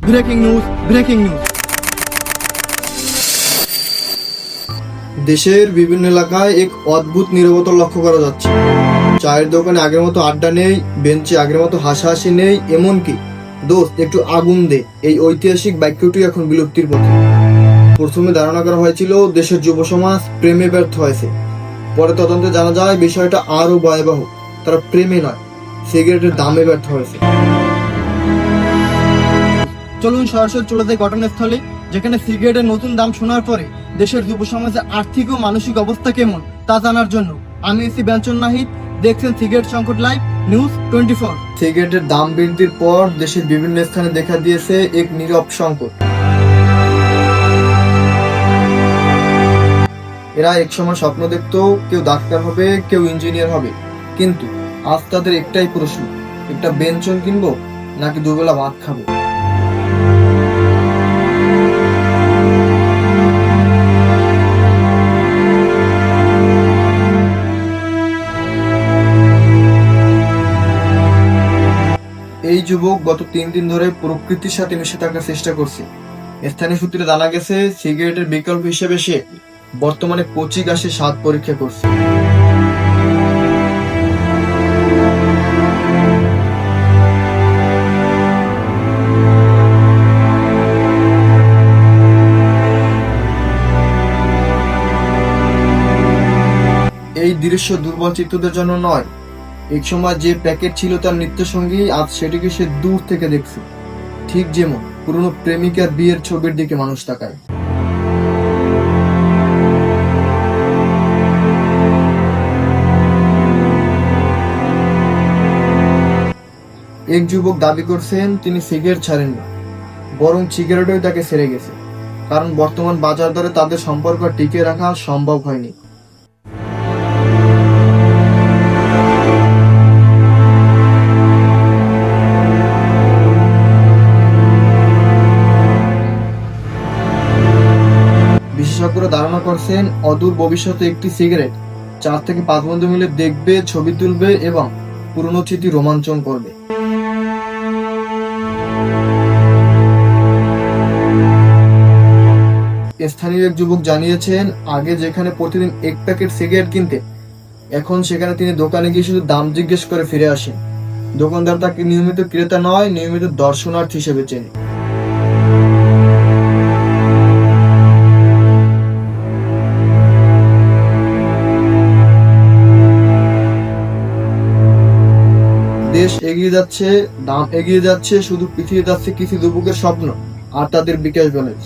Breaking news, breaking news. দেশের বিভিন্ন এলাকায় এক অদ্ভুত নীরবতা লক্ষ্য করা যাচ্ছে। চায়ের দোকানে আগের মতো আড্ডা নেই, বেঞ্চে আগের মতো হাসাহাসি নেই, এমনকি দোস্ত একটু আগুন দে এই ঐতিহাসিক বাক্যটি এখন বিলুপ্তির পথে। প্রথমে ধারণা করা হয়েছিল দেশের যুব সমাজ প্রেমে ব্যর্থ হয়েছে। পরে তদন্তে জানা যায় বিষয়টা আরো ভয়াবহ, তারা প্রেমে নয়, সিগারেটের দামে ব্যর্থ হয়েছে। চলুন সরাসরি চলে যাই ঘটনাস্থলে, যেখানে সিগারেটের নতুন দাম শোনার পরে দেশের যুব সমাজের আর্থিক ও মানসিক অবস্থা কেমন তা জানার জন্য আমি এসি ব্যঞ্জন নাহিদ। দেখছেন সিগারেট সংকট লাইভ নিউজ 24। সিগারেটের দাম বৃদ্ধির পর দেশের বিভিন্ন স্থানে দেখা দিয়েছে এক নীরব সংকট। এরা একসময় স্বপ্ন দেখত কেউ ডাক্তার হবে, কেউ ইঞ্জিনিয়ার হবে, কিন্তু আজ তাদের একটাই প্রশ্ন, একটা বেঞ্চন কিনবো নাকি দুবেলা ভাত খাবো। এই যুবক গত 3 দিন ধরে প্রকৃতির সাথে মিশে থাকার চেষ্টা করছে। স্থানীয় সূত্রে জানা গেছে সিগারেটের বিকল্প হিসেবে সে বর্তমানে কচি গাছের স্বাদ পরীক্ষা করছে। এই দৃশ্য দুর্বল চিত্তদের জন্য নয়, এক সময় যে প্যাকেট ছিল তার নিত্যসঙ্গী, আজ সেটিকে সে দূর থেকে দেখছে, ঠিক যেমন পুরনো প্রেমিকার বিয়ের ছবির দিকে মানুষ তাকায়। এক যুবক দাবি করছেন তিনি সিগারেট ছাড়েননি, বরং সিগারেটই তাকে ছেড়ে গেছে, কারণ বর্তমান বাজার দরে তাদের সম্পর্ক টিকিয়ে রাখা সম্ভব হয়নি। বিশেষজ্ঞরা ধারণা করছেন অদূর ভবিষ্যতে একটি সিগারেট 4 থেকে 5 বন্ধু মিলে দেখবে, ছবি তুলবে এবং পুরনো স্মৃতি রোমাঞ্চন করবে। স্থানীয় এক যুবক জানিয়েছেন আগে যেখানে প্রতিদিন 1 প্যাকেট সিগারেট কিনতে, এখন সেখানে তিনি দোকানে গিয়ে শুধু দাম জিজ্ঞেস করে ফিরে আসেন। দোকানদার তাকে নিয়মিত ক্রেতা নয়, নিয়মিত দর্শনার্থী হিসেবে চেনে। দেশ এগিয়ে যাচ্ছে, দাম এগিয়ে যাচ্ছে, শুধু পিছিয়ে যাচ্ছে কিছু যুবকের স্বপ্ন আর তাদের বিকাশ ব্যালেন্স।